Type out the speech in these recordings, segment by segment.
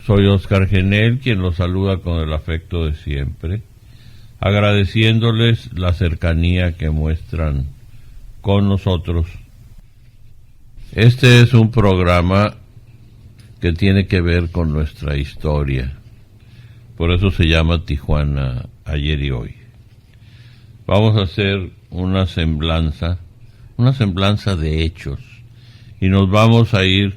Soy Oscar Genel, quien los saluda con el afecto de siempre, agradeciéndoles la cercanía que muestran con nosotros. Este es un programa que tiene que ver con nuestra historia, por eso se llama Tijuana Ayer y Hoy. Vamos a hacer una semblanza de hechos, y nos vamos a ir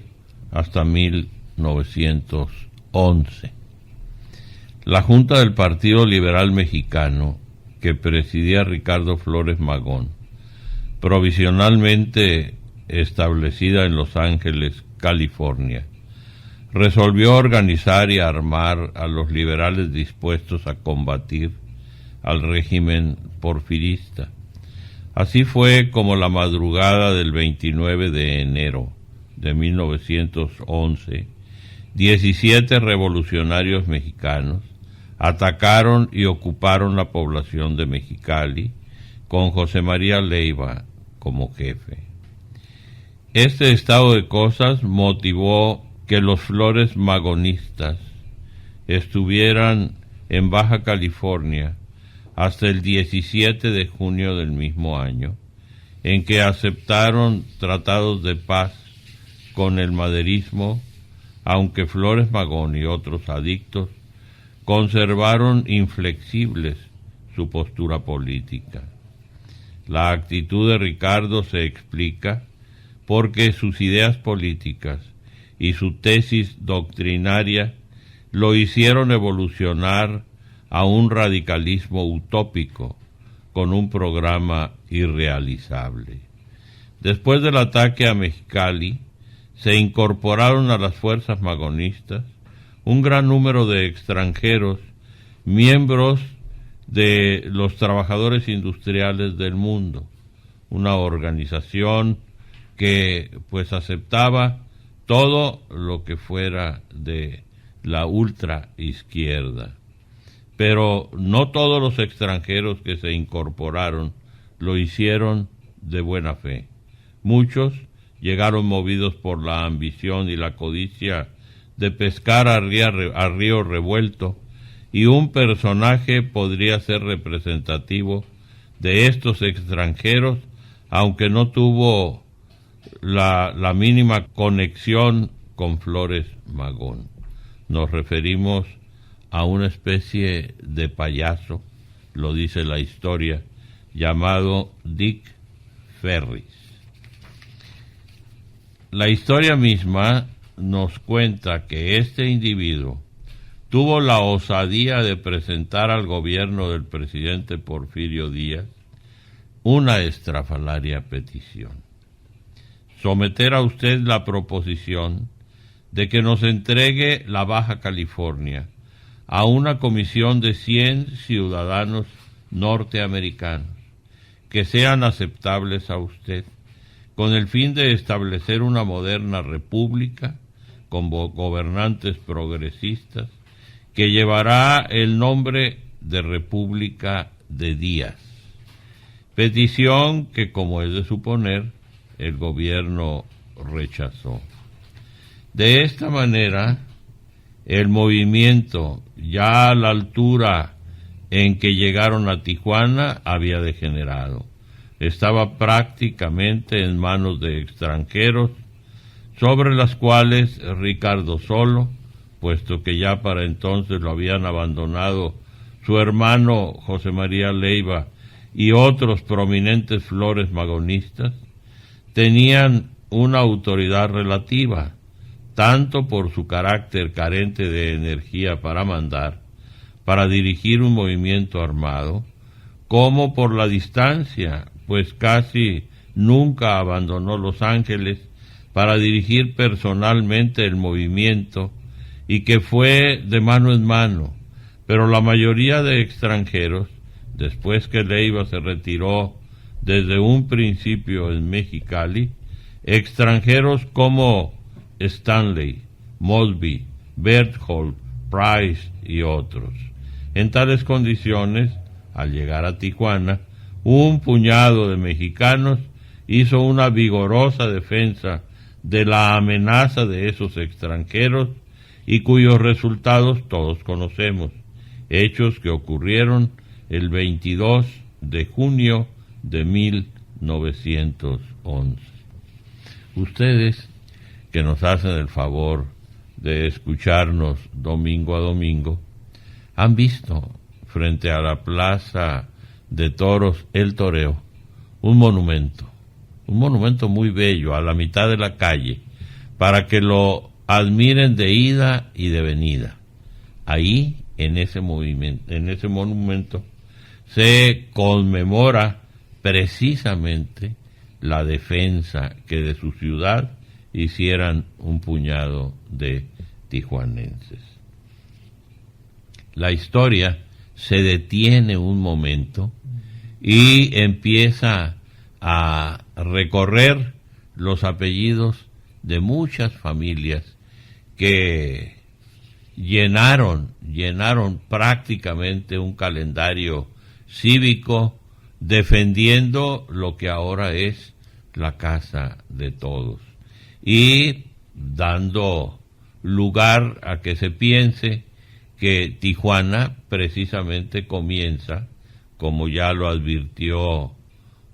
hasta 1911. La Junta del Partido Liberal Mexicano, que presidía Ricardo Flores Magón, provisionalmente establecida en Los Ángeles, California, resolvió organizar y armar a los liberales dispuestos a combatir al régimen porfirista. Así fue como la madrugada del 29 de enero de 1911, 17 revolucionarios mexicanos atacaron y ocuparon la población de Mexicali, con José María Leiva como jefe. Este estado de cosas motivó que los Flores Magonistas estuvieran en Baja California hasta el 17 de junio del mismo año, en que aceptaron tratados de paz con el maderismo, aunque Flores Magón y otros adictos conservaron inflexibles su postura política. La actitud de Ricardo se explica porque sus ideas políticas y su tesis doctrinaria lo hicieron evolucionar a un radicalismo utópico con un programa irrealizable. Después del ataque a Mexicali, se incorporaron a las fuerzas magonistas un gran número de extranjeros, miembros de los trabajadores industriales del mundo, una organización que pues aceptaba todo lo que fuera de la ultra izquierda. Pero no todos los extranjeros que se incorporaron lo hicieron de buena fe. Muchos llegaron movidos por la ambición y la codicia de pescar a río revuelto, y un personaje podría ser representativo de estos extranjeros, aunque no tuvo la mínima conexión con Flores Magón. Nos referimos a una especie de payaso, lo dice la historia, llamado Dick Ferris. La historia misma nos cuenta que este individuo tuvo la osadía de presentar al gobierno del presidente Porfirio Díaz una estrafalaria petición: someter a usted la proposición de que nos entregue la Baja California a una comisión de 100 ciudadanos norteamericanos que sean aceptables a usted, con el fin de establecer una moderna república con gobernantes progresistas que llevará el nombre de República de Díaz. Petición que, como es de suponer, el gobierno rechazó. De esta manera, el movimiento, ya a la altura en que llegaron a Tijuana, había degenerado. Estaba prácticamente en manos de extranjeros, sobre las cuales Ricardo solo, puesto que ya para entonces lo habían abandonado su hermano José María Leiva y otros prominentes Flores Magonistas, tenían una autoridad relativa, tanto por su carácter carente de energía para mandar, para dirigir un movimiento armado, como por la distancia, pues casi nunca abandonó Los Ángeles para dirigir personalmente el movimiento, y que fue de mano en mano, pero la mayoría de extranjeros, después que Leiva se retiró desde un principio en Mexicali, extranjeros como Stanley, Mosby, Berthold, Price y otros. En tales condiciones, al llegar a Tijuana, un puñado de mexicanos hizo una vigorosa defensa de la amenaza de esos extranjeros y cuyos resultados todos conocemos, hechos que ocurrieron el 22 de junio de 1911. Ustedes que nos hacen el favor de escucharnos domingo a domingo, han visto frente a la Plaza de Toros El Toreo un monumento muy bello a la mitad de la calle, para que lo admiren de ida y de venida. Ahí, en ese monumento, se conmemora precisamente la defensa que de su ciudad hicieran un puñado de tijuanenses. La historia se detiene un momento y empieza a recorrer los apellidos de muchas familias que llenaron prácticamente un calendario cívico defendiendo lo que ahora es la casa de todos y dando lugar a que se piense que Tijuana precisamente comienza, como ya lo advirtió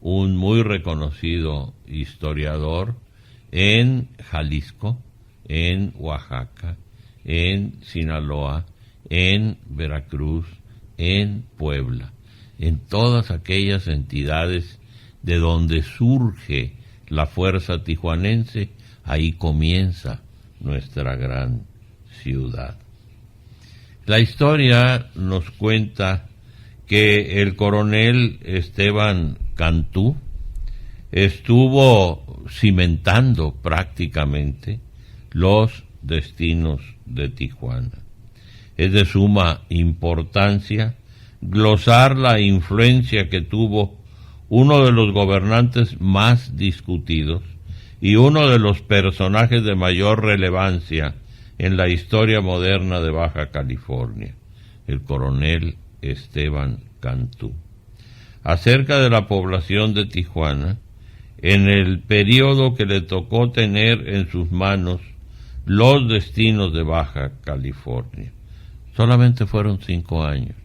un muy reconocido historiador, en Jalisco, en Oaxaca, en Sinaloa, en Veracruz, en Puebla, en todas aquellas entidades de donde surge la fuerza tijuanense. Ahí comienza nuestra gran ciudad. La historia nos cuenta que el coronel Esteban Cantú estuvo cimentando prácticamente los destinos de Tijuana. Es de suma importancia glosar la influencia que tuvo uno de los gobernantes más discutidos y uno de los personajes de mayor relevancia en la historia moderna de Baja California, el coronel Esteban Cantú. Acerca de la población de Tijuana, en el periodo que le tocó tener en sus manos los destinos de Baja California. Solamente fueron 5 años,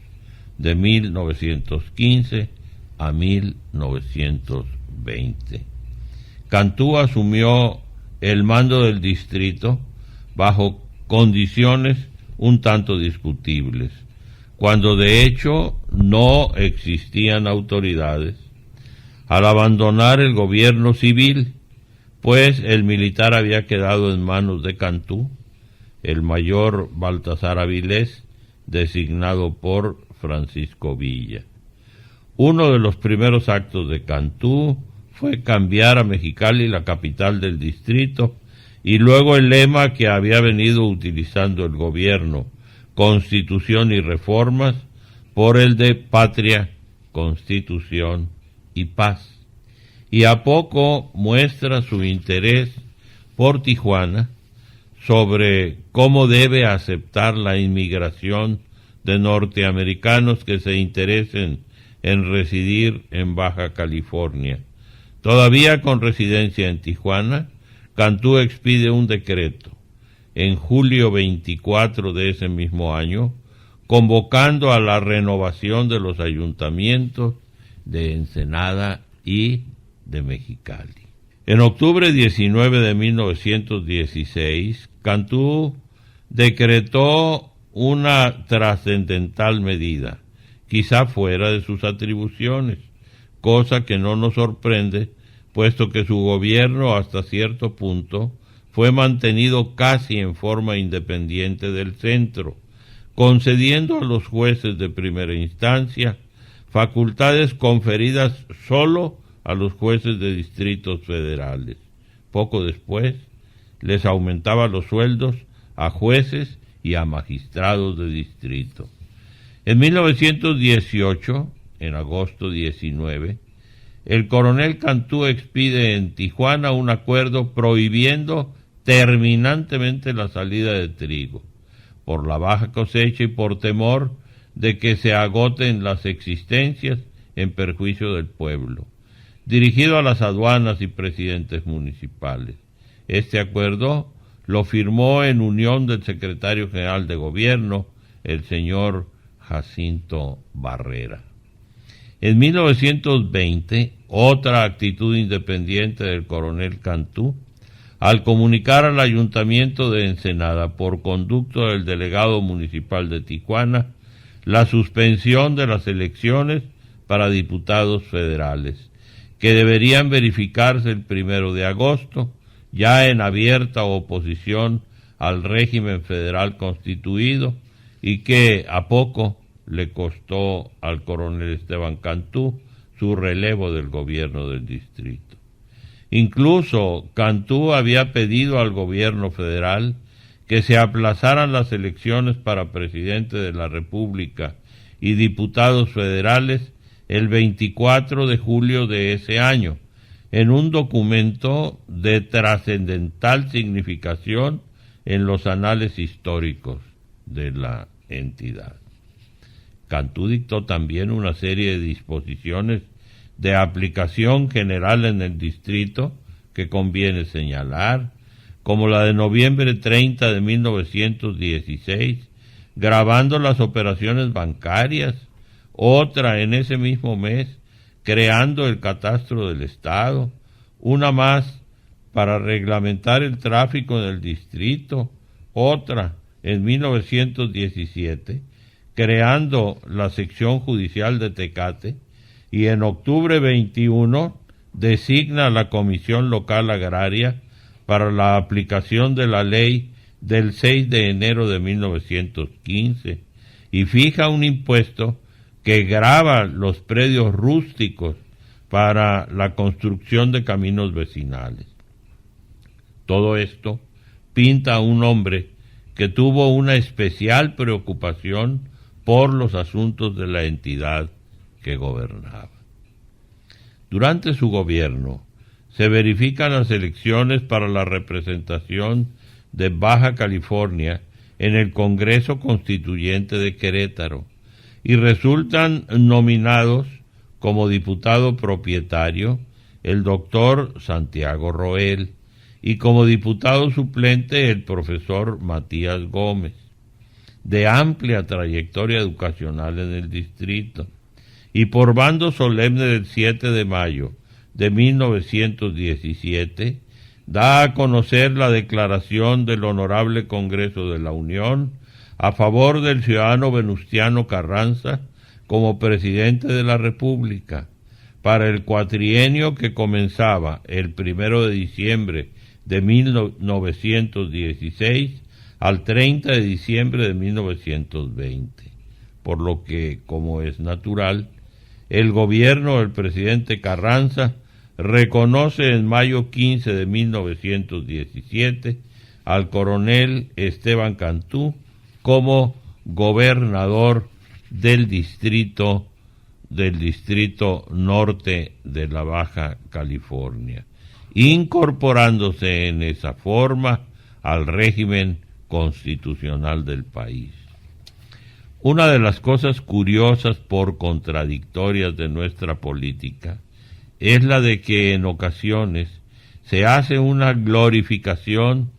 de 1915 a 1920. Cantú asumió el mando del distrito bajo condiciones un tanto discutibles, cuando de hecho no existían autoridades, al abandonar el gobierno civil, pues el militar había quedado en manos de Cantú, el mayor Baltasar Avilés, designado por Francisco Villa. Uno de los primeros actos de Cantú fue cambiar a Mexicali, la capital del distrito, y luego el lema que había venido utilizando el gobierno, Constitución y reformas, por el de Patria, Constitución y Paz. Y a poco muestra su interés por Tijuana, sobre cómo debe aceptar la inmigración de norteamericanos que se interesen en residir en Baja California. Todavía con residencia en Tijuana, Cantú expide un decreto en julio 24 de ese mismo año, convocando a la renovación de los ayuntamientos de Ensenada y de Mexicali. En octubre 19 de 1916, Cantú decretó una trascendental medida, quizá fuera de sus atribuciones, cosa que no nos sorprende, puesto que su gobierno hasta cierto punto fue mantenido casi en forma independiente del centro, concediendo a los jueces de primera instancia facultades conferidas solo a los jueces de distritos federales. Poco después, les aumentaba los sueldos a jueces y a magistrados de distrito. En 1918, en agosto 19, el coronel Cantú expide en Tijuana un acuerdo prohibiendo terminantemente la salida de trigo, por la baja cosecha y por temor de que se agoten las existencias en perjuicio del pueblo, dirigido a las aduanas y presidentes municipales. Este acuerdo lo firmó en unión del secretario general de gobierno, el señor Jacinto Barrera. En 1920, otra actitud independiente del coronel Cantú, al comunicar al ayuntamiento de Ensenada, por conducto del delegado municipal de Tijuana, la suspensión de las elecciones para diputados federales, que deberían verificarse el 1 de agosto, ya en abierta oposición al régimen federal constituido, y que a poco le costó al coronel Esteban Cantú su relevo del gobierno del distrito. Incluso Cantú había pedido al gobierno federal que se aplazaran las elecciones para presidente de la República y diputados federales el 24 de julio de ese año, en un documento de trascendental significación en los anales históricos de la entidad. Cantú dictó también una serie de disposiciones de aplicación general en el distrito que conviene señalar, como la de noviembre 30 de 1916, gravando las operaciones bancarias, otra en ese mismo mes, creando el catastro del Estado, una más para reglamentar el tráfico en el distrito, otra en 1917, creando la sección judicial de Tecate, y en octubre 21 designa la Comisión Local Agraria para la aplicación de la ley del 6 de enero de 1915 y fija un impuesto que grava los predios rústicos para la construcción de caminos vecinales. Todo esto pinta a un hombre que tuvo una especial preocupación por los asuntos de la entidad que gobernaba. Durante su gobierno se verifican las elecciones para la representación de Baja California en el Congreso Constituyente de Querétaro y resultan nominados como diputado propietario el doctor Santiago Roel y como diputado suplente el profesor Matías Gómez, de amplia trayectoria educacional en el distrito, y por bando solemne del 7 de mayo de 1917, da a conocer la declaración del Honorable Congreso de la Unión a favor del ciudadano Venustiano Carranza como presidente de la República para el cuatrienio que comenzaba el 1 de diciembre de 1916 al 30 de diciembre de 1920, por lo que, como es natural, el gobierno del presidente Carranza reconoce en mayo 15 de 1917 al coronel Esteban Cantú como gobernador del distrito norte de la Baja California, incorporándose en esa forma al régimen constitucional del país. Una de las cosas curiosas por contradictorias de nuestra política es la de que en ocasiones se hace una glorificación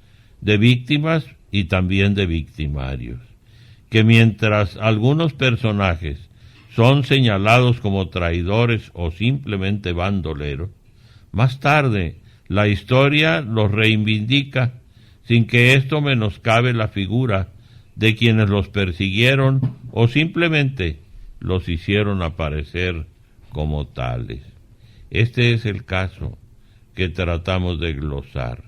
de víctimas y también de victimarios, que mientras algunos personajes son señalados como traidores o simplemente bandoleros, más tarde la historia los reivindica sin que esto menoscabe la figura de quienes los persiguieron o simplemente los hicieron aparecer como tales. Este es el caso que tratamos de glosar.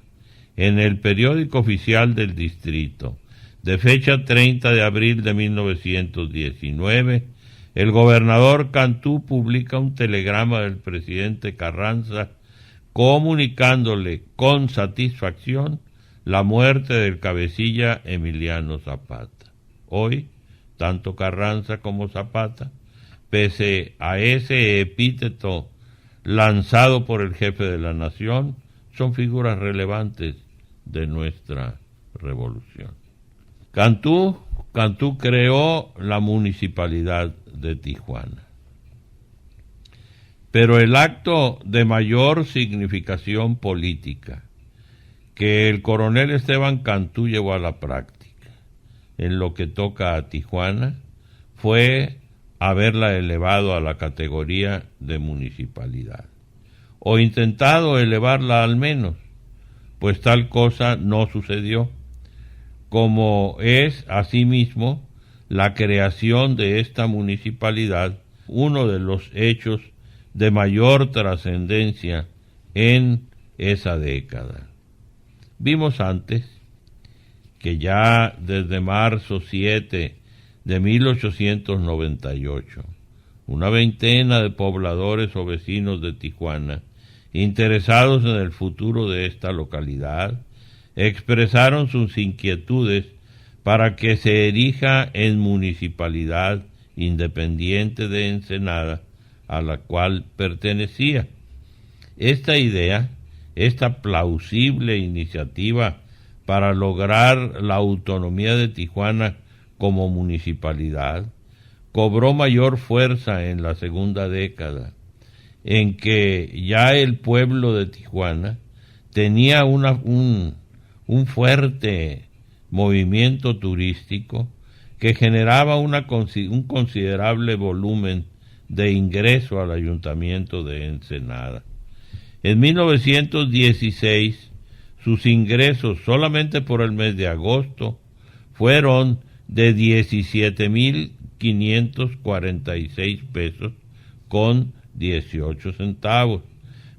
En el periódico oficial del distrito, de fecha 30 de abril de 1919, el gobernador Cantú publica un telegrama del presidente Carranza comunicándole con satisfacción la muerte del cabecilla Emiliano Zapata. Hoy, tanto Carranza como Zapata, pese a ese epíteto lanzado por el jefe de la nación, son figuras relevantes de nuestra revolución. Cantú creó la municipalidad de Tijuana. Pero el acto de mayor significación política que el coronel Esteban Cantú llevó a la práctica en lo que toca a Tijuana fue haberla elevado a la categoría de municipalidad, o intentado elevarla al menos, pues tal cosa no sucedió, como es asimismo la creación de esta municipalidad uno de los hechos de mayor trascendencia en esa década. Vimos antes que ya desde marzo 7 de 1898, una veintena de pobladores o vecinos de Tijuana, interesados en el futuro de esta localidad, expresaron sus inquietudes para que se erija en municipalidad independiente de Ensenada, a la cual pertenecía. Esta idea, esta plausible iniciativa para lograr la autonomía de Tijuana como municipalidad, cobró mayor fuerza en la segunda década, en que ya el pueblo de Tijuana tenía un fuerte movimiento turístico que generaba un considerable volumen de ingreso al ayuntamiento de Ensenada. En 1916, sus ingresos solamente por el mes de agosto fueron de 17,546 pesos con 18 centavos,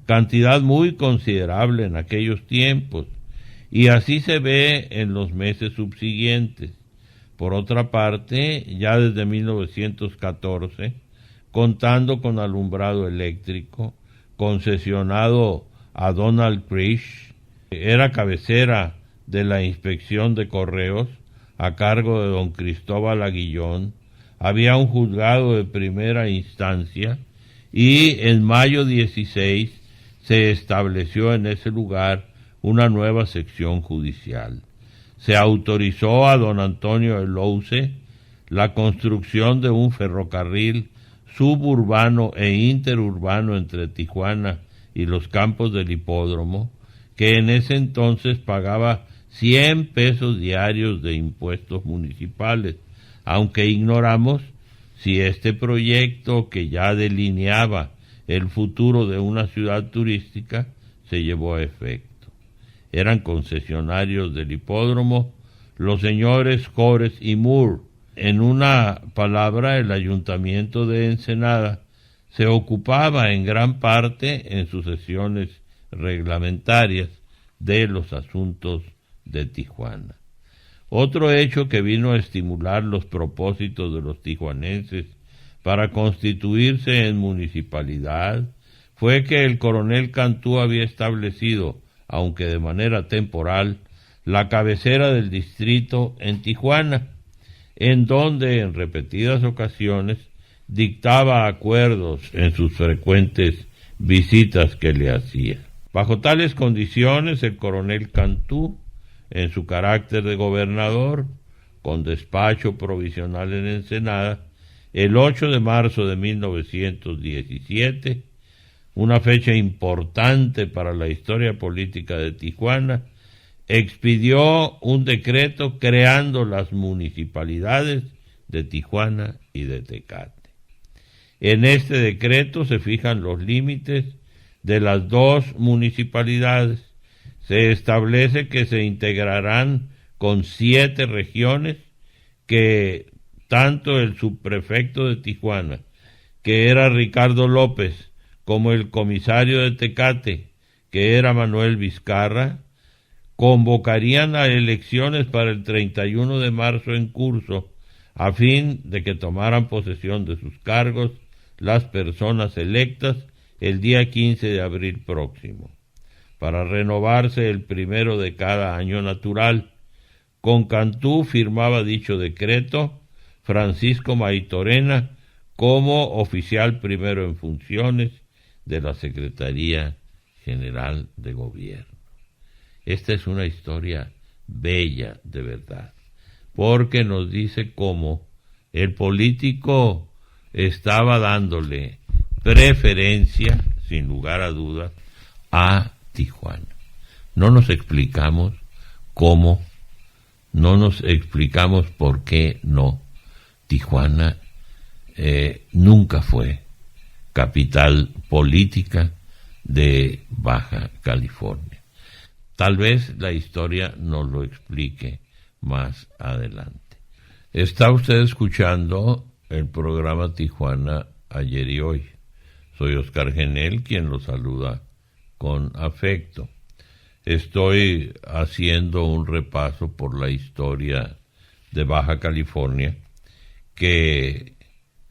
cantidad muy considerable en aquellos tiempos, y así se ve en los meses subsiguientes. Por otra parte, ya desde 1914, contando con alumbrado eléctrico, concesionado a Donald Krish, era cabecera de la Inspección de Correos, a cargo de don Cristóbal Aguillón, había un juzgado de primera instancia, y en mayo 16 se estableció en ese lugar una nueva sección judicial. Se autorizó a don Antonio Elouce la construcción de un ferrocarril suburbano e interurbano entre Tijuana y los campos del hipódromo, que en ese entonces pagaba 100 pesos diarios de impuestos municipales, aunque ignoramos si este proyecto, que ya delineaba el futuro de una ciudad turística, se llevó a efecto. Eran concesionarios del hipódromo los señores Jores y Moore. En una palabra, el ayuntamiento de Ensenada se ocupaba en gran parte en sus sesiones reglamentarias de los asuntos de Tijuana. Otro hecho que vino a estimular los propósitos de los tijuanenses para constituirse en municipalidad fue que el coronel Cantú había establecido, aunque de manera temporal, la cabecera del distrito en Tijuana, en donde en repetidas ocasiones dictaba acuerdos en sus frecuentes visitas que le hacía. Bajo tales condiciones, el coronel Cantú, en su carácter de gobernador, con despacho provisional en Ensenada, el 8 de marzo de 1917, una fecha importante para la historia política de Tijuana, expidió un decreto creando las municipalidades de Tijuana y de Tecate. En este decreto se fijan los límites de las dos municipalidades. Se establece que se integrarán con 7 regiones, que tanto el subprefecto de Tijuana, que era Ricardo López, como el comisario de Tecate, que era Manuel Vizcarra, convocarían a elecciones para el 31 de marzo en curso, a fin de que tomaran posesión de sus cargos las personas electas el día 15 de abril próximo, para renovarse el primero de cada año natural. Con Cantú firmaba dicho decreto Francisco Maytorena como oficial primero en funciones de la Secretaría General de Gobierno. Esta es una historia bella de verdad, porque nos dice cómo el político estaba dándole preferencia, sin lugar a dudas, a Tijuana. no nos explicamos cómo, no nos explicamos por qué no. Tijuana nunca fue capital política de Baja California. Tal vez la historia nos lo explique más adelante. Está usted escuchando el programa Tijuana Ayer y Hoy. Soy Oscar Genel, quien lo saluda con afecto. Estoy haciendo un repaso por la historia de Baja California, que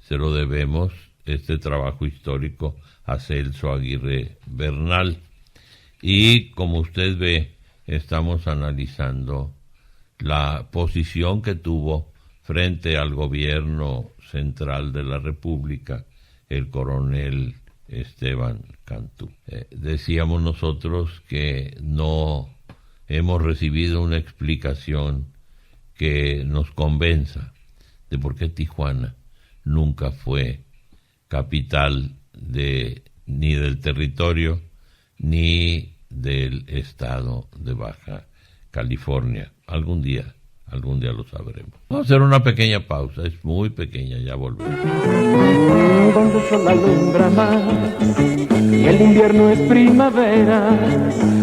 se lo debemos, este trabajo histórico, a Celso Aguirre Bernal. Y como usted ve, estamos analizando la posición que tuvo frente al gobierno central de la República el coronel Esteban Cantú. Decíamos nosotros que no hemos recibido una explicación que nos convenza de por qué Tijuana nunca fue capital ni del territorio ni del estado de Baja California. Algún día lo sabremos. Vamos a hacer una pequeña pausa, es muy pequeña, ya volvemos. Donde el sol alumbra más y el invierno es primavera,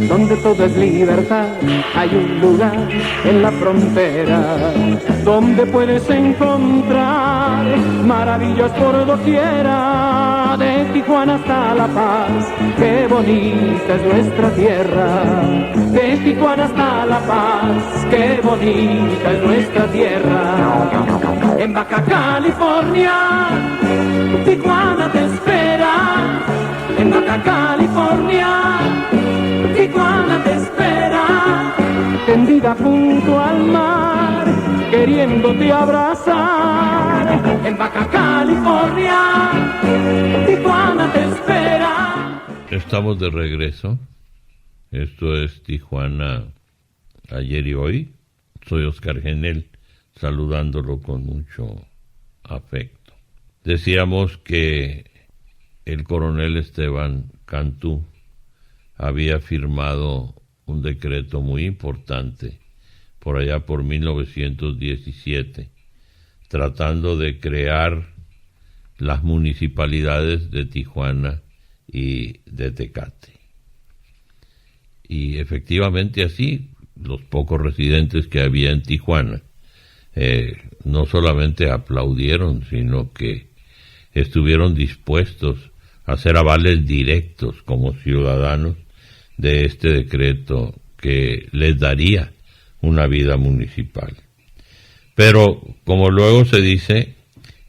donde todo es libertad, hay un lugar en la frontera donde puedes encontrar maravillas por doquiera, de Tijuana hasta La Paz, qué bonita es nuestra tierra, de Tijuana hasta La Paz, qué bonita es nuestra tierra. En Baja California, Tijuana te espera. En Baja California, Tijuana te espera. Tendida junto al mar, queriéndote abrazar. En Baja California, Tijuana te espera. Estamos de regreso. Esto es Tijuana Ayer y Hoy. Soy Oscar Genel, saludándolo con mucho afecto. Decíamos que el coronel Esteban Cantú había firmado un decreto muy importante por allá por 1917, tratando de crear las municipalidades de Tijuana y de Tecate. Y efectivamente así, los pocos residentes que había en Tijuana no solamente aplaudieron, sino que estuvieron dispuestos a hacer avales directos como ciudadanos de este decreto que les daría una vida municipal. Pero, como luego se dice,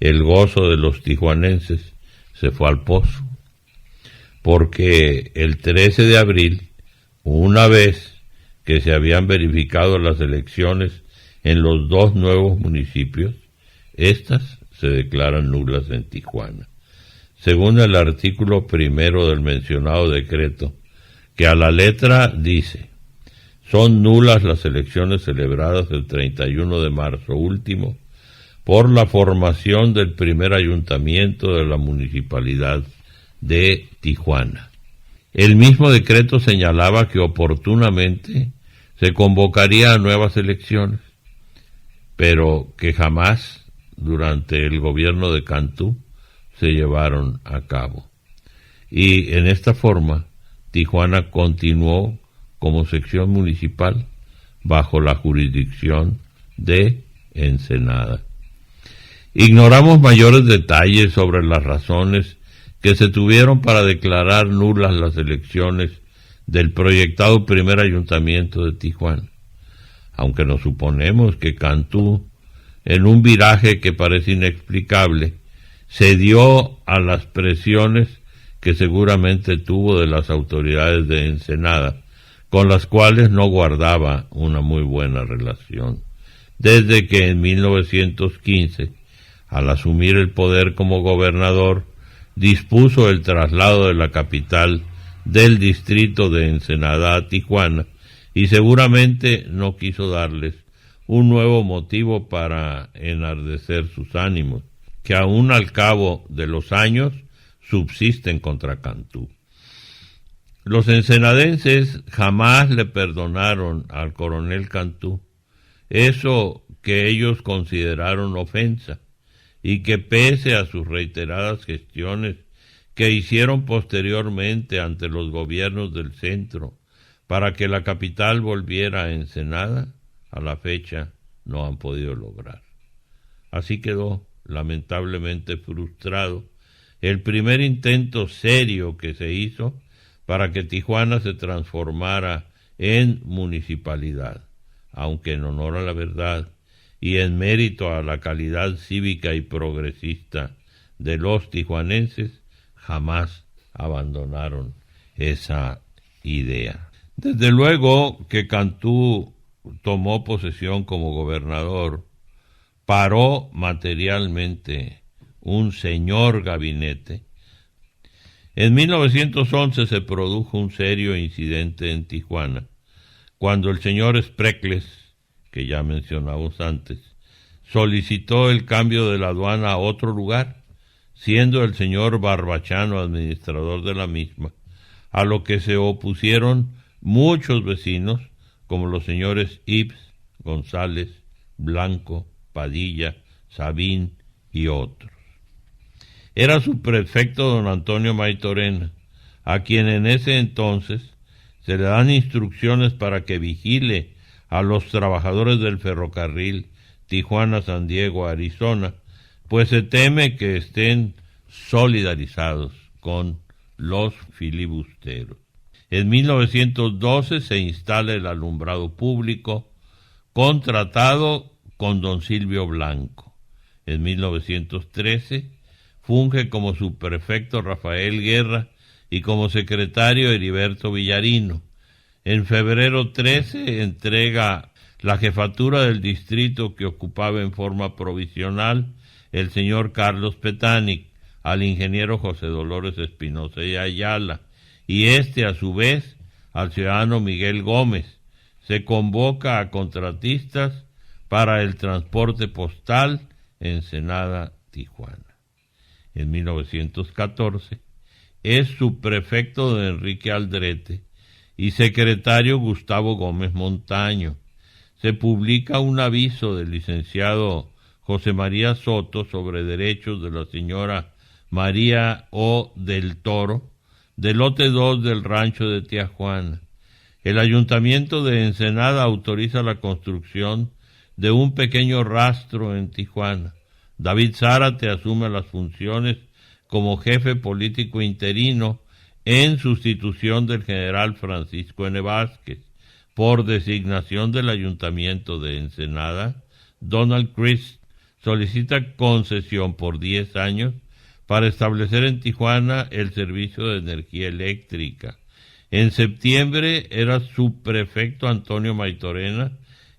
el gozo de los tijuanenses se fue al pozo, porque el 13 de abril, una vez que se habían verificado las elecciones en los dos nuevos municipios, estas se declaran nulas en Tijuana. Según el artículo 1 del mencionado decreto, que a la letra dice: son nulas las elecciones celebradas el 31 de marzo último por la formación del primer ayuntamiento de la municipalidad de Tijuana. El mismo decreto señalaba que oportunamente se convocaría a nuevas elecciones, pero que jamás durante el gobierno de Cantú se llevaron a cabo. Y en esta forma, Tijuana continuó como sección municipal bajo la jurisdicción de Ensenada. Ignoramos mayores detalles sobre las razones que se tuvieron para declarar nulas las elecciones del proyectado primer ayuntamiento de Tijuana, aunque nos suponemos que Cantú, en un viraje que parece inexplicable, cedió a las presiones que seguramente tuvo de las autoridades de Ensenada, con las cuales no guardaba una muy buena relación, desde que en 1915, al asumir el poder como gobernador, dispuso el traslado de la capital del distrito de Ensenada a Tijuana, y seguramente no quiso darles un nuevo motivo para enardecer sus ánimos, que aún al cabo de los años subsisten contra Cantú. Los ensenadenses jamás le perdonaron al coronel Cantú eso que ellos consideraron ofensa, y que pese a sus reiteradas gestiones que hicieron posteriormente ante los gobiernos del centro para que la capital volviera a Ensenada, a la fecha no han podido lograr. Así quedó lamentablemente frustrado el primer intento serio que se hizo para que Tijuana se transformara en municipalidad, aunque en honor a la verdad y en mérito a la calidad cívica y progresista de los tijuanenses, jamás abandonaron esa idea. Desde luego que Cantú tomó posesión como gobernador, paró materialmente un señor gabinete. En 1911 se produjo un serio incidente en Tijuana, cuando el señor Spreckles, que ya mencionamos antes, solicitó el cambio de la aduana a otro lugar, siendo el señor Barbachano administrador de la misma, a lo que se opusieron muchos vecinos, como los señores Ives, González, Blanco, Padilla, Sabín y otros. Era su prefecto don Antonio Maytorena, a quien en ese entonces se le dan instrucciones para que vigile a los trabajadores del ferrocarril Tijuana-San Diego-Arizona, pues se teme que estén solidarizados con los filibusteros. En 1912 se instala el alumbrado público, contratado con don Silvio Blanco. En 1913 funge como subprefecto Rafael Guerra y como secretario Heriberto Villarino. En febrero 13 entrega la jefatura del distrito que ocupaba en forma provisional el señor Carlos Petánic al ingeniero José Dolores Espinosa y Ayala, y a su vez al ciudadano Miguel Gómez. Se convoca a contratistas para el transporte postal Ensenada-Tijuana. En 1914 es subprefecto de Enrique Aldrete y secretario Gustavo Gómez Montaño. Se publica un aviso del licenciado José María Soto sobre derechos de la señora María O. del Toro, del lote 2 del rancho de Tía Juana. El ayuntamiento de Ensenada autoriza la construcción de un pequeño rastro en Tijuana. David Zárate asume las funciones como jefe político interino en sustitución del general Francisco N. Vázquez. Por designación del ayuntamiento de Ensenada, Donald Crist solicita concesión por 10 años para establecer en Tijuana el servicio de energía eléctrica. En septiembre era subprefecto Antonio Maytorena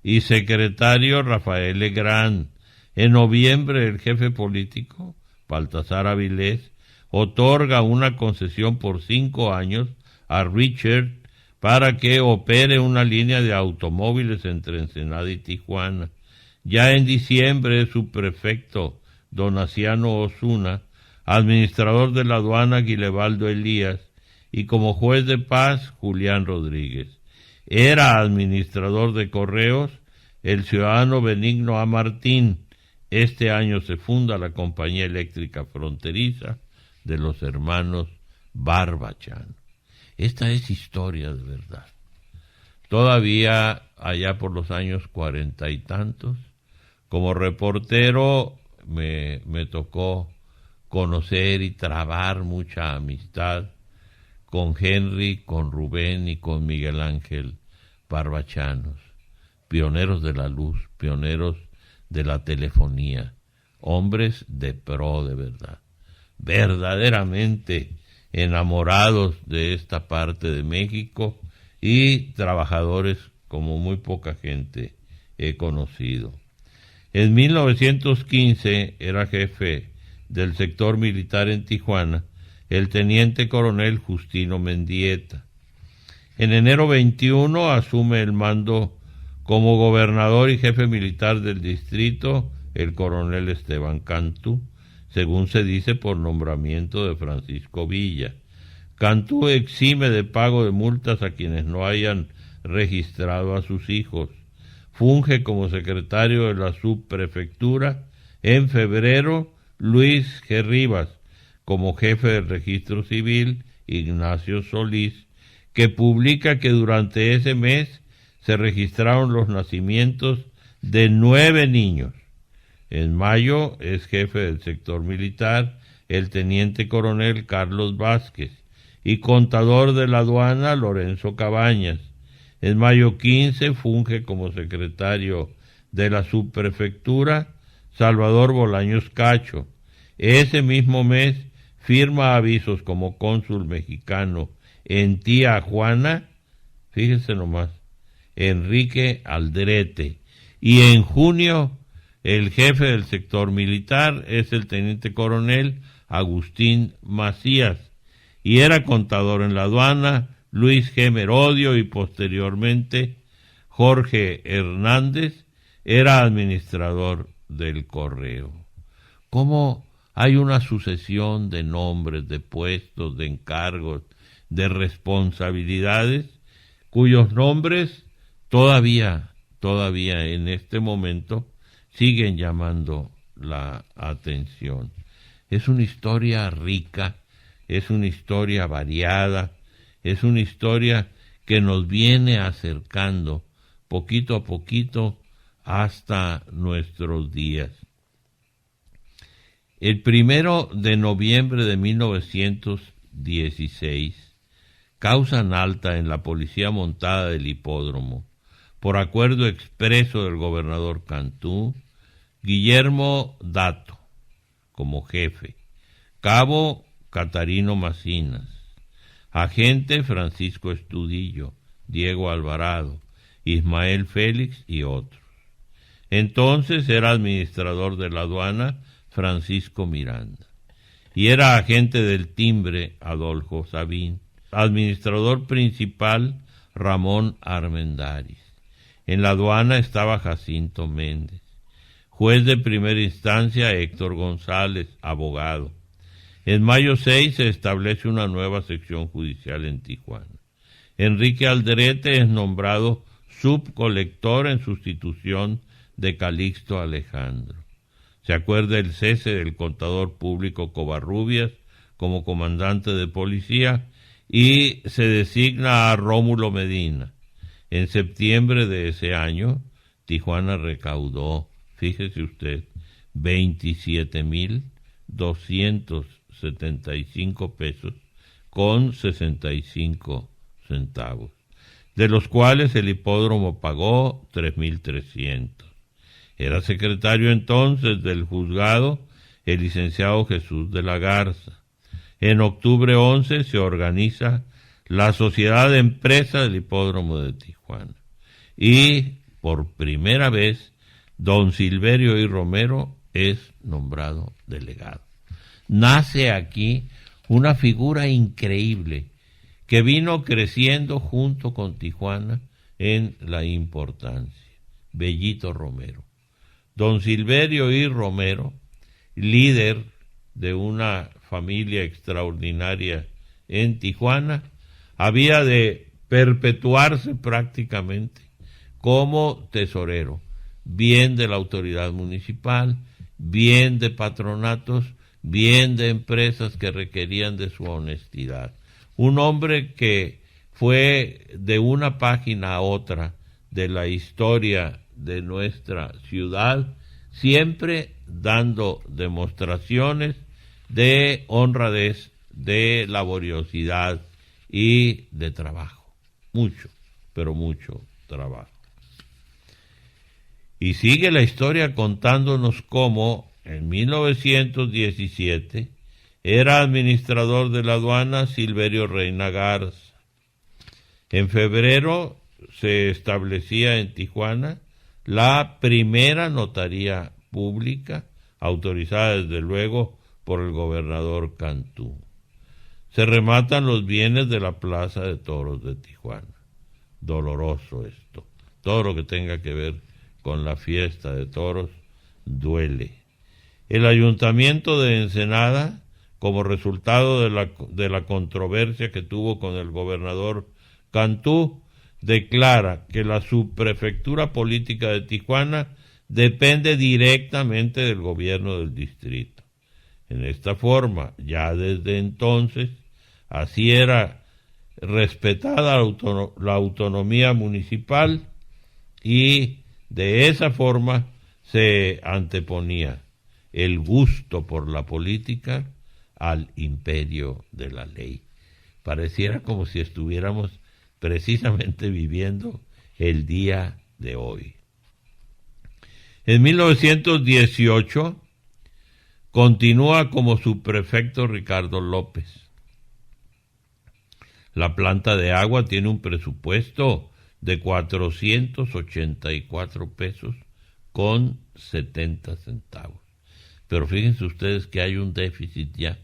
y secretario Rafael Legrand. En noviembre el jefe político, Baltasar Avilés, otorga una concesión por 5 años a Richard para que opere una línea de automóviles entre Ensenada y Tijuana. Ya en diciembre es subprefecto Donaciano Osuna, administrador de la aduana Guilevaldo Elías, y como juez de paz Julián Rodríguez. Era administrador de correos el ciudadano Benigno A. Martín. Este año se funda la Compañía Eléctrica Fronteriza de los hermanos Barbachano. Esta es historia de verdad. Todavía allá por los años 40 y tantos, como reportero me tocó conocer y trabar mucha amistad con Henry, con Rubén y con Miguel Ángel Barbachanos, pioneros de la luz, pioneros de la telefonía, hombres de pro de verdad, verdaderamente enamorados de esta parte de México y trabajadores como muy poca gente he conocido. En 1915 era jefe del sector militar en Tijuana el teniente coronel Justino Mendieta. En enero 21 asume el mando como gobernador y jefe militar del distrito el coronel Esteban Cantú, según se dice por nombramiento de Francisco Villa. Cantú exime de pago de multas a quienes no hayan registrado a sus hijos. Funge como secretario de la subprefectura. En febrero, Luis G. Rivas, como jefe del registro civil, Ignacio Solís, que publica que durante ese mes se registraron los nacimientos de 9 niños. En mayo es jefe del sector militar el teniente coronel Carlos Vázquez y contador de la aduana Lorenzo Cabañas. En mayo 15 funge como secretario de la subprefectura Salvador Bolaños Cacho. Ese mismo mes firma avisos como cónsul mexicano en Tijuana, fíjense nomás, Enrique Aldrete. Y en junio el jefe del sector militar es el teniente coronel Agustín Macías, y era contador en la aduana Luis G. Merodio, y posteriormente Jorge Hernández era administrador del correo. ¿Cómo hay una sucesión de nombres, de puestos, de encargos, de responsabilidades, cuyos nombres todavía en este momento siguen llamando la atención? Es una historia rica, es una historia variada, es una historia que nos viene acercando poquito a poquito hasta nuestros días. El 1 de noviembre de 1916 causan alta en la policía montada del hipódromo, por acuerdo expreso del gobernador Cantú, Guillermo Dato como jefe, cabo Catarino Macinas, agente Francisco Estudillo, Diego Alvarado, Ismael Félix y otros. Entonces era administrador de la aduana Francisco Miranda, y era agente del timbre Adolfo Sabín, administrador principal Ramón Armendáriz. En la aduana estaba Jacinto Méndez, juez de primera instancia Héctor González, abogado. En mayo 6 se establece una nueva sección judicial en Tijuana. Enrique Aldrete es nombrado subcolector en sustitución de Calixto Alejandro. Se acuerda el cese del contador público Covarrubias como comandante de policía y se designa a Rómulo Medina. En septiembre de ese año, Tijuana recaudó, fíjese usted, 27,275 pesos con 65 centavos, de los cuales el hipódromo pagó 3,300. Era secretario entonces del juzgado el licenciado Jesús de la Garza. En octubre 11 se organiza la Sociedad de Empresa del Hipódromo de Tijuana y por primera vez don Silverio I. Romero es nombrado delegado. Nace aquí una figura increíble que vino creciendo junto con Tijuana en la importancia. Bellito Romero. Don Silverio I. Romero, líder de una familia extraordinaria en Tijuana, había de perpetuarse prácticamente como tesorero, bien de la autoridad municipal, bien de patronatos, bien de empresas que requerían de su honestidad. Un hombre que fue de una página a otra de la historia de nuestra ciudad, siempre dando demostraciones de honradez, de laboriosidad y de trabajo. Mucho, pero mucho trabajo. Y sigue la historia contándonos cómo en 1917 era administrador de la aduana Silverio Reina Garza. En febrero se establecía en Tijuana la primera notaría pública, autorizada desde luego por el gobernador Cantú. Se rematan los bienes de la Plaza de Toros de Tijuana. Doloroso esto. Todo lo que tenga que ver con la fiesta de toros duele. El ayuntamiento de Ensenada como resultado de la controversia que tuvo con el gobernador Cantú, declara que la subprefectura política de Tijuana depende directamente del gobierno del distrito. En esta forma, ya desde entonces, así era respetada la autonomía municipal y de esa forma se anteponía el gusto por la política al imperio de la ley. Pareciera como si estuviéramos precisamente viviendo el día de hoy. En 1918 continúa como subprefecto Ricardo López. La planta de agua tiene un presupuesto de 484 pesos con 70 centavos. Pero fíjense ustedes que hay un déficit ya,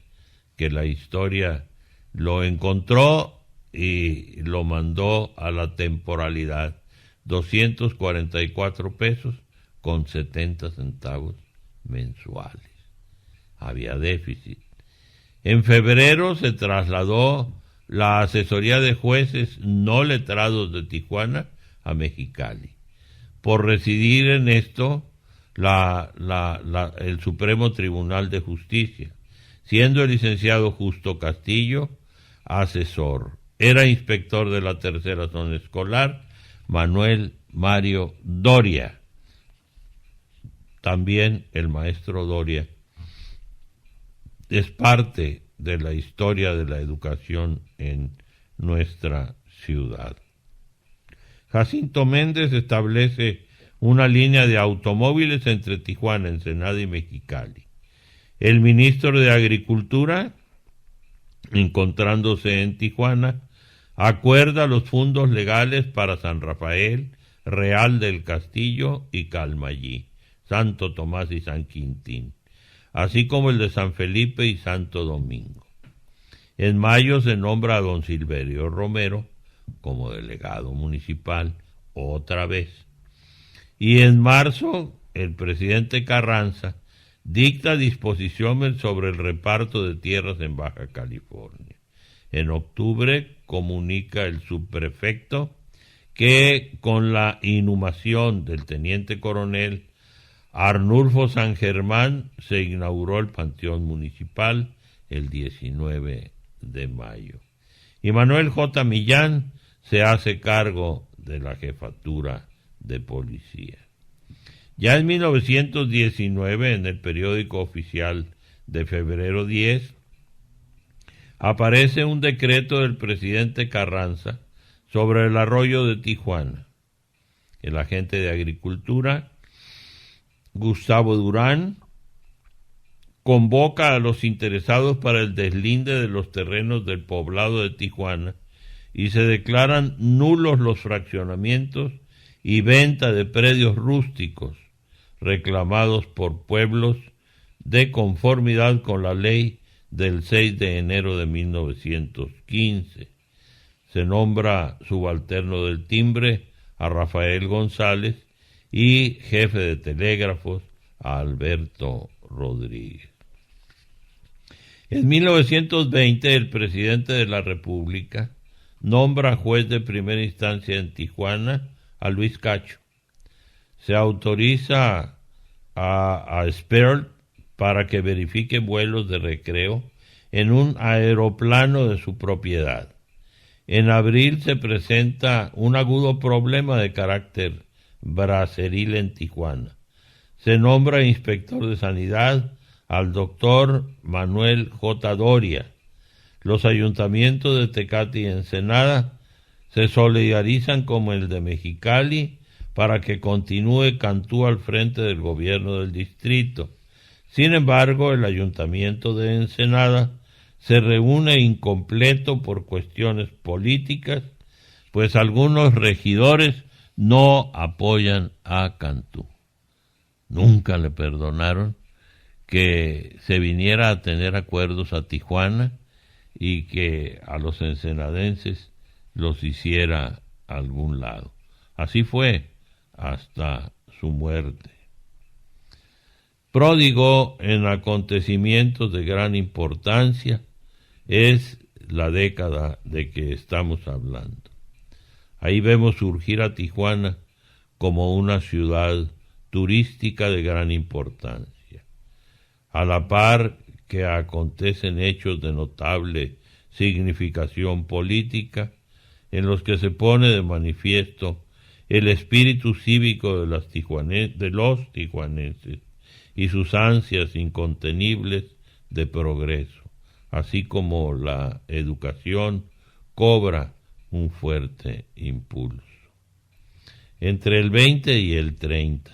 que la historia lo encontró y lo mandó a la temporalidad. 244 pesos con 70 centavos mensuales. Había déficit. En febrero se trasladó la asesoría de jueces no letrados de Tijuana a Mexicali. Por residir en esto, el Supremo Tribunal de Justicia, siendo el licenciado Justo Castillo asesor. Era inspector de la tercera zona escolar Manuel Mario Doria. También el maestro Doria es parte de la historia de la educación en nuestra ciudad. Jacinto Méndez establece una línea de automóviles entre Tijuana, Ensenada y Mexicali. El ministro de Agricultura, encontrándose en Tijuana, acuerda los fondos legales para San Rafael, Real del Castillo y Calmayí, Santo Tomás y San Quintín, así como el de San Felipe y Santo Domingo. En mayo se nombra a don Silverio Romero como delegado municipal otra vez. Y en marzo el presidente Carranza dicta disposiciones sobre el reparto de tierras en Baja California. En octubre comunica el subprefecto que con la inhumación del teniente coronel Arnulfo San Germán se inauguró el Panteón Municipal el 19 de mayo. Y Manuel J. Millán se hace cargo de la jefatura de policía. Ya en 1919, en el periódico oficial de febrero 10, aparece un decreto del presidente Carranza sobre el arroyo de Tijuana. El agente de Agricultura, Gustavo Durán, convoca a los interesados para el deslinde de los terrenos del poblado de Tijuana y se declaran nulos los fraccionamientos y venta de predios rústicos reclamados por pueblos de conformidad con la ley del 6 de enero de 1915. Se nombra subalterno del timbre a Rafael González y jefe de telégrafos a Alberto Rodríguez. En 1920 el presidente de la República nombra juez de primera instancia en Tijuana a Luis Cacho. Se autoriza a Sperl para que verifique vuelos de recreo en un aeroplano de su propiedad. En abril se presenta un agudo problema de carácter braceril en Tijuana. Se nombra inspector de sanidad al doctor Manuel J. Doria. Los ayuntamientos de Tecate y Ensenada se solidarizan como el de Mexicali para que continúe Cantú al frente del gobierno del distrito. Sin embargo, el ayuntamiento de Ensenada se reúne incompleto por cuestiones políticas, pues algunos regidores no apoyan a Cantú. Nunca le perdonaron que se viniera a tener acuerdos a Tijuana y que a los ensenadenses los hiciera a algún lado. Así fue hasta su muerte. Pródigo en acontecimientos de gran importancia es la década de que estamos hablando. Ahí vemos surgir a Tijuana como una ciudad turística de gran importancia. A la par que acontecen hechos de notable significación política, en los que se pone de manifiesto el espíritu cívico de los tijuanenses y sus ansias incontenibles de progreso, así como la educación cobra un fuerte impulso. Entre el 20 y el 30,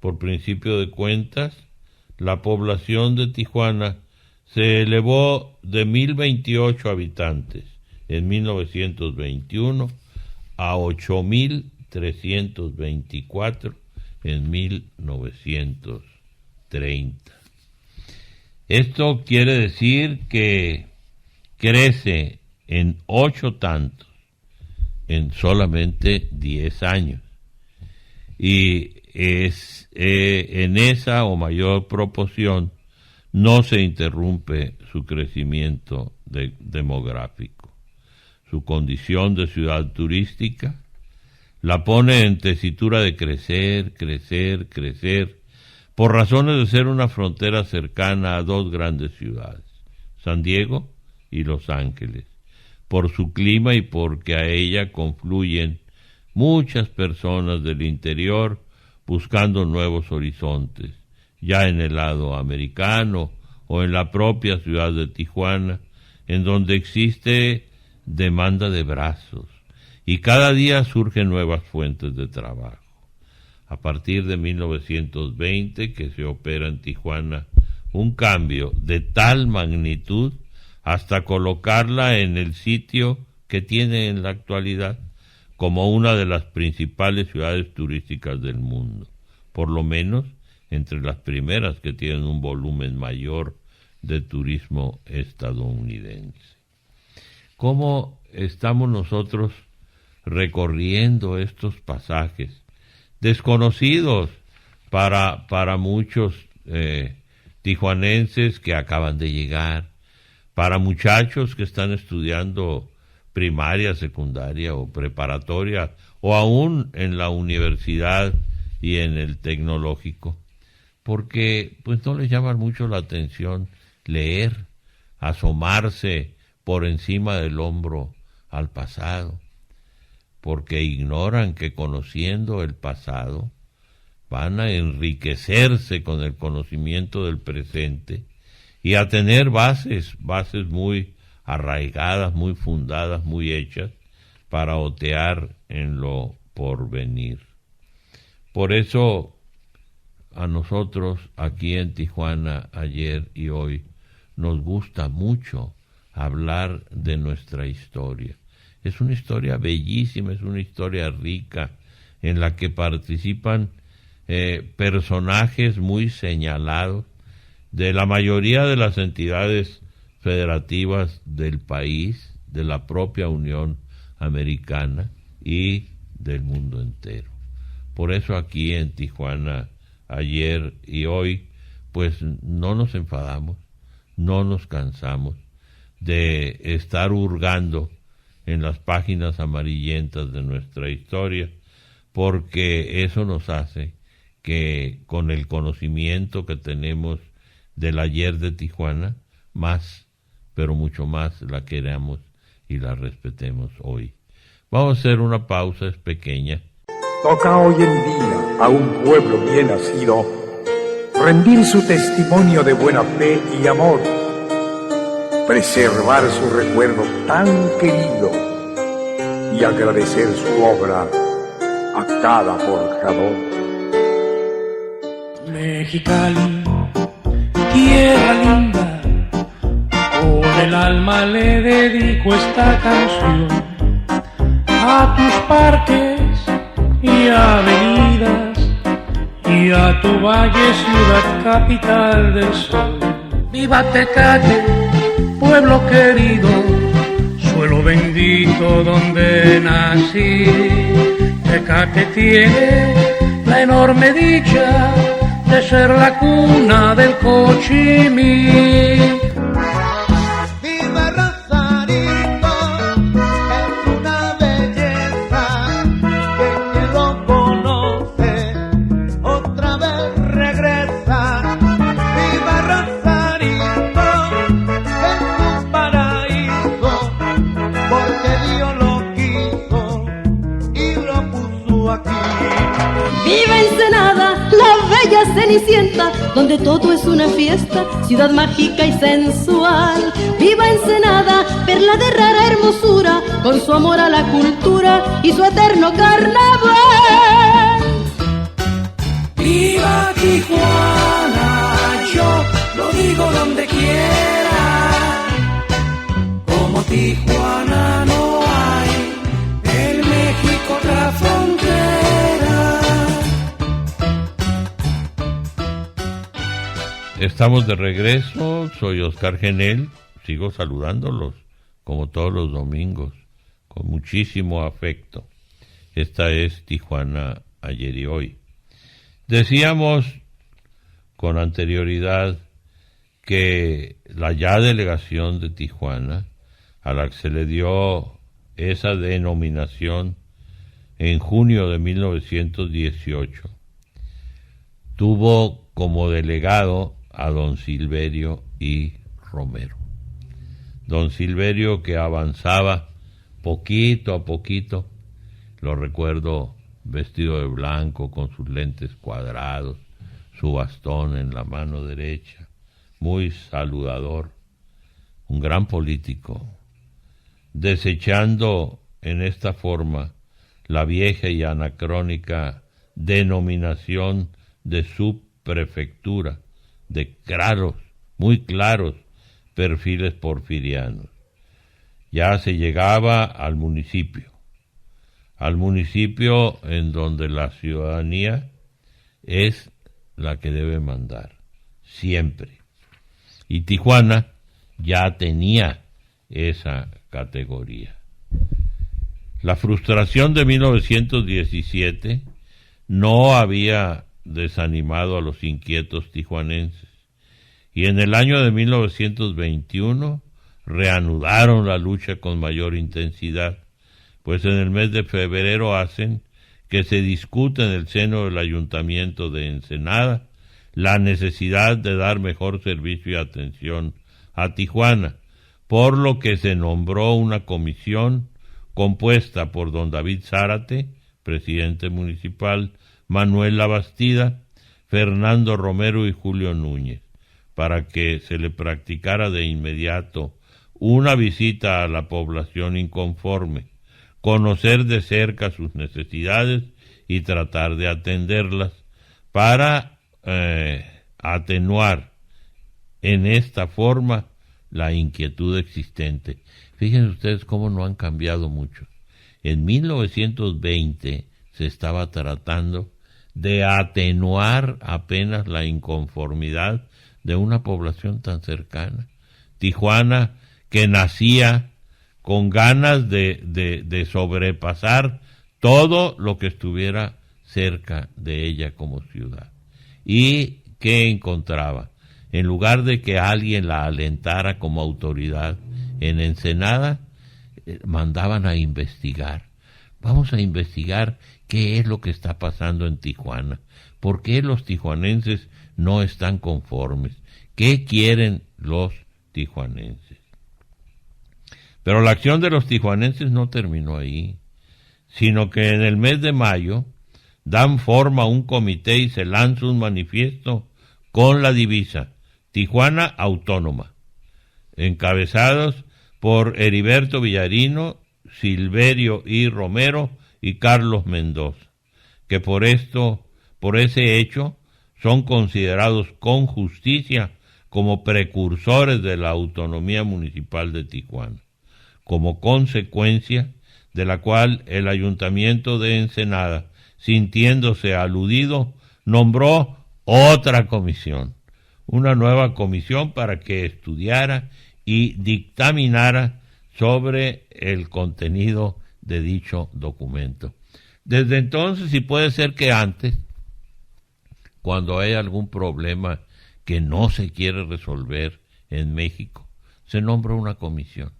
por principio de cuentas, la población de Tijuana se elevó de 1,028 habitantes en 1921 a 8,324 en 1930. Esto quiere decir que crece en 8 tantos en solamente 10 años. Y en esa o mayor proporción no se interrumpe su crecimiento demográfico. Su condición de ciudad turística la pone en tesitura de crecer, por razones de ser una frontera cercana a 2 grandes ciudades, San Diego y Los Ángeles, por su clima y porque a ella confluyen muchas personas del interior buscando nuevos horizontes, ya en el lado americano o en la propia ciudad de Tijuana, en donde existe demanda de brazos y cada día surgen nuevas fuentes de trabajo. A partir de 1920 que se opera en Tijuana un cambio de tal magnitud hasta colocarla en el sitio que tiene en la actualidad como una de las principales ciudades turísticas del mundo, por lo menos entre las primeras que tienen un volumen mayor de turismo estadounidense. ¿Cómo estamos nosotros recorriendo estos pasajes desconocidos para muchos tijuanenses que acaban de llegar, para muchachos que están estudiando primaria, secundaria o preparatoria, o aún en la universidad y en el tecnológico? Porque pues no les llama mucho la atención leer, asomarse por encima del hombro al pasado, porque ignoran que conociendo el pasado van a enriquecerse con el conocimiento del presente y a tener bases muy arraigadas, muy fundadas, muy hechas para otear en lo porvenir. Por eso a nosotros aquí en Tijuana ayer y hoy nos gusta mucho hablar de nuestra historia. Es una historia bellísima, es una historia rica en la que participan personajes muy señalados de la mayoría de las entidades federativas del país, de la propia Unión Americana y del mundo entero. Por eso aquí en Tijuana ayer y hoy pues no nos enfadamos, no nos cansamos de estar hurgando en las páginas amarillentas de nuestra historia, porque eso nos hace que con el conocimiento que tenemos del ayer de Tijuana, más, pero mucho más la queramos y la respetemos hoy. Vamos a hacer una pausa, es pequeña. Toca hoy en día a un pueblo bien nacido rendir su testimonio de buena fe y amor, preservar su recuerdo tan querido y agradecer su obra a cada forjador. Mexicali, tierra linda, con el alma le dedico esta canción a tus parques y avenidas y a tu valle, ciudad capital del sol. Viva Tecate, pueblo querido, suelo bendito donde nací. Tecate tiene la enorme dicha de ser la cuna del Cochimí. Viva Rosarito, es una belleza que quien lo conoce otra vez regresa. Viva Rosarito, es un paraíso porque Dios lo quiso y lo puso aquí. ¡Viva Ensenada, la bella Cenicienta, donde todo es una fiesta, ciudad mágica y sensual! ¡Viva Ensenada, perla de rara hermosura, con su amor a la cultura y su eterno carnaval! ¡Viva Tijuana! Yo lo digo donde quiera. Como Tijuana no hay en México otra frontera. Estamos de regreso, soy Oscar Genel, sigo saludándolos como todos los domingos, con muchísimo afecto. Esta es Tijuana ayer y hoy. Decíamos con anterioridad que la ya delegación de Tijuana, a la que se le dio esa denominación en junio de 1918, tuvo como delegado a don Silverio y Romero. Don Silverio, que avanzaba poquito a poquito, lo recuerdo vestido de blanco con sus lentes cuadrados, su bastón en la mano derecha, muy saludador, un gran político, desechando en esta forma la vieja y anacrónica denominación de subprefectura, de claros, muy claros perfiles porfirianos. Ya se llegaba al municipio en donde la ciudadanía es la que debe mandar, siempre. Y Tijuana ya tenía esa categoría. La frustración de 1917 no había desanimado a los inquietos tijuanenses, y en el año de 1921 reanudaron la lucha con mayor intensidad, pues en el mes de febrero hacen que se discute en el seno del Ayuntamiento de Ensenada la necesidad de dar mejor servicio y atención a Tijuana, por lo que se nombró una comisión compuesta por don David Zárate, presidente municipal, Manuel Labastida, Fernando Romero y Julio Núñez, para que se le practicara de inmediato una visita a la población inconforme, conocer de cerca sus necesidades y tratar de atenderlas para atenuar en esta forma la inquietud existente. Fíjense ustedes cómo no han cambiado mucho. En 1920 se estaba tratando de atenuar apenas la inconformidad de una población tan cercana. Tijuana, que nacía con ganas de sobrepasar todo lo que estuviera cerca de ella como ciudad. ¿Y qué encontraba? En lugar de que alguien la alentara como autoridad en Ensenada, mandaban a investigar. Vamos a investigar qué es lo que está pasando en Tijuana. ¿Por qué los tijuanenses no están conformes? ¿Qué quieren los tijuanenses? Pero la acción de los tijuanenses no terminó ahí, sino que en el mes de mayo dan forma a un comité y se lanza un manifiesto con la divisa Tijuana Autónoma, encabezados por Heriberto Villarino, Silverio I. Romero y Carlos Mendoza, que por ese hecho son considerados con justicia como precursores de la autonomía municipal de Tijuana, como consecuencia de la cual el Ayuntamiento de Ensenada, sintiéndose aludido, nombró otra comisión, una nueva comisión para que estudiara y dictaminara sobre el contenido de dicho documento. Desde entonces, y puede ser que antes, cuando hay algún problema que no se quiere resolver en México, se nombra una comisión.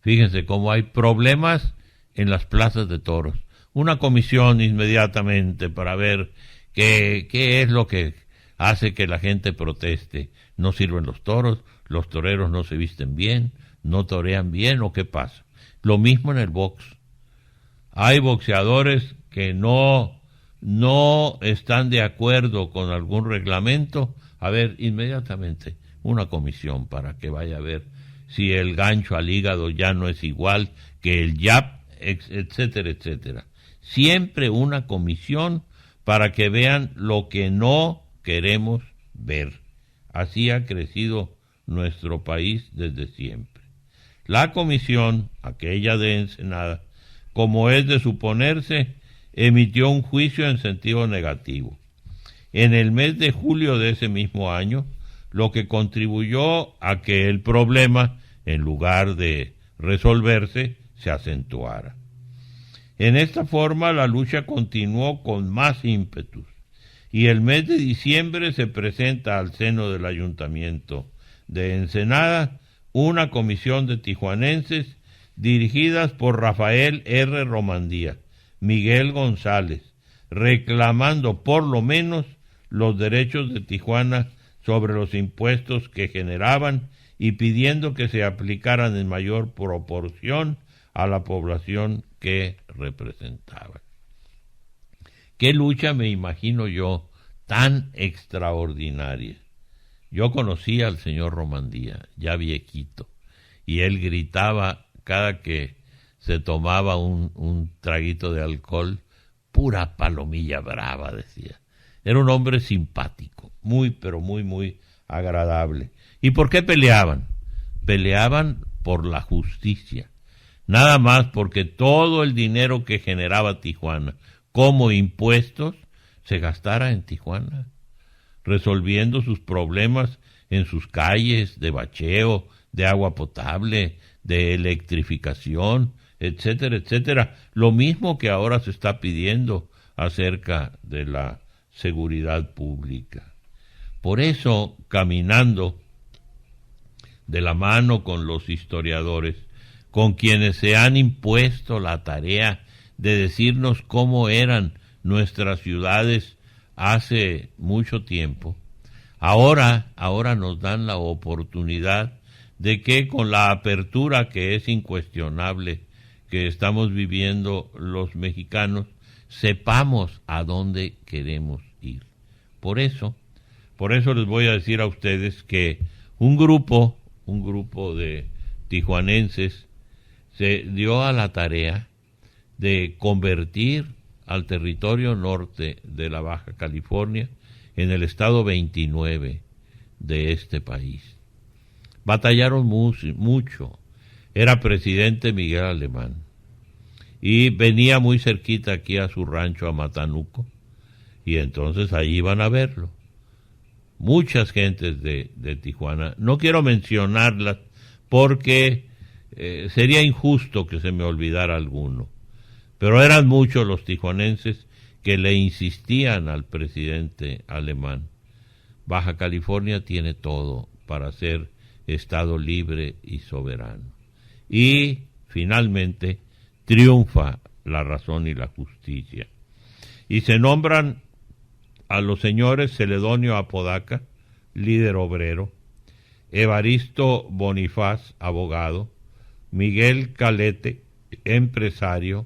Fíjense cómo hay problemas en las plazas de toros. Una comisión inmediatamente para ver qué es lo que hace que la gente proteste. No sirven los toros, los toreros no se visten bien, no torean bien, ¿o qué pasa? Lo mismo en el box. Hay boxeadores que no están de acuerdo con algún reglamento. A ver, inmediatamente una comisión para que vaya a ver si el gancho al hígado ya no es igual que el jab, etcétera, etcétera. Siempre una comisión para que vean lo que no queremos ver. Así ha crecido nuestro país desde siempre. La comisión, aquella de Ensenada, como es de suponerse, emitió un juicio en sentido negativo. En el mes de julio de ese mismo año, lo que contribuyó a que el problema, en lugar de resolverse, se acentuara. En esta forma, la lucha continuó con más ímpetus, y el mes de diciembre se presenta al seno del Ayuntamiento de Ensenada una comisión de tijuanenses dirigidas por Rafael R. Romandía, Miguel González, reclamando por lo menos los derechos de Tijuana sobre los impuestos que generaban y pidiendo que se aplicaran en mayor proporción a la población que representaban. Qué lucha, me imagino yo, tan extraordinaria. Yo conocí al señor Romandía, ya viejito, y él gritaba cada que se tomaba un traguito de alcohol, pura palomilla brava, decía. Era un hombre simpático, muy, pero muy, muy agradable. ¿Y por qué peleaban? Peleaban por la justicia. Nada más porque todo el dinero que generaba Tijuana como impuestos se gastara en Tijuana, resolviendo sus problemas en sus calles de bacheo, de agua potable, de electrificación, etcétera, etcétera. Lo mismo que ahora se está pidiendo acerca de la seguridad pública. Por eso, caminando de la mano con los historiadores, con quienes se han impuesto la tarea de decirnos cómo eran nuestras ciudades hace mucho tiempo, ahora nos dan la oportunidad de que con la apertura que es incuestionable que estamos viviendo los mexicanos, sepamos a dónde queremos ir. Por eso les voy a decir a ustedes que un grupo de tijuanenses se dio a la tarea de convertir al territorio norte de la Baja California en el estado 29 de este país. Batallaron mucho. Era presidente Miguel Alemán y venía muy cerquita aquí a su rancho a Matanuco, y entonces ahí iban a verlo. Muchas gentes de Tijuana, no quiero mencionarlas porque sería injusto que se me olvidara alguno, pero eran muchos los tijuanenses que le insistían al presidente Alemán: Baja California tiene todo para ser estado libre y soberano. Y finalmente triunfa la razón y la justicia. Y se nombran a los señores Celedonio Apodaca, líder obrero, Evaristo Bonifaz, abogado, Miguel Calete, empresario,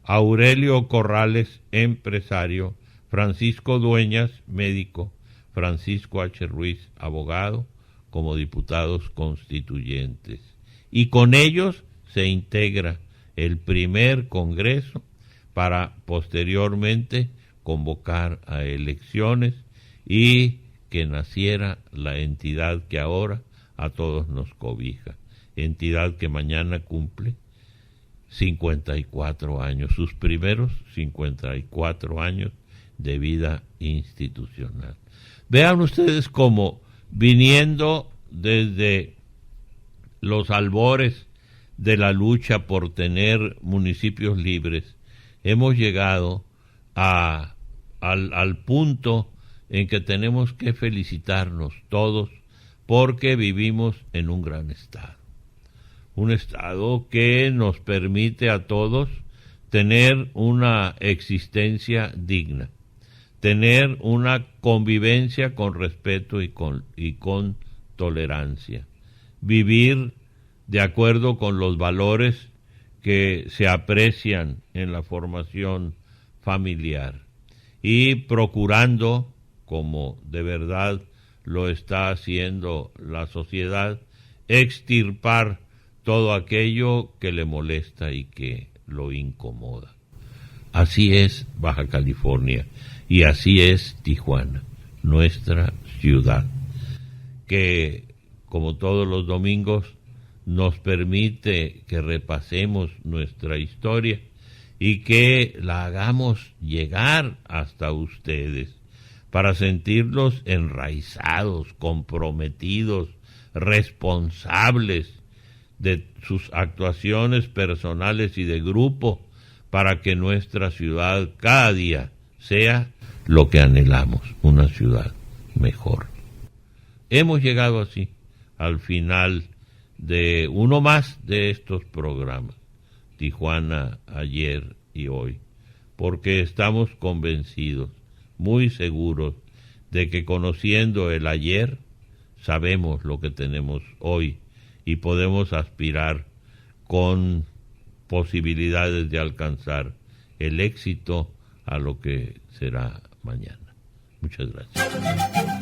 Aurelio Corrales, empresario, Francisco Dueñas, médico, Francisco H. Ruiz, abogado, como diputados constituyentes. Y con ellos se integra el primer Congreso para posteriormente convocar a elecciones y que naciera la entidad que ahora a todos nos cobija, entidad que mañana cumple 54 años, sus primeros 54 años de vida institucional. Vean ustedes cómo, viniendo desde los albores de la lucha por tener municipios libres, hemos llegado al punto en que tenemos que felicitarnos todos porque vivimos en un gran estado. Un estado que nos permite a todos tener una existencia digna, tener una convivencia con respeto y con tolerancia, vivir de acuerdo con los valores que se aprecian en la formación familiar y procurando, como de verdad lo está haciendo la sociedad, extirpar todo aquello que le molesta y que lo incomoda. Así es Baja California y así es Tijuana, nuestra ciudad, que como todos los domingos nos permite que repasemos nuestra historia y que la hagamos llegar hasta ustedes para sentirlos enraizados, comprometidos, responsables de sus actuaciones personales y de grupo, para que nuestra ciudad cada día sea lo que anhelamos, una ciudad mejor. Hemos llegado así al final de uno más de estos programas, Tijuana ayer y hoy, porque estamos convencidos, muy seguros, de que conociendo el ayer, sabemos lo que tenemos hoy y podemos aspirar con posibilidades de alcanzar el éxito a lo que será mañana. Muchas gracias.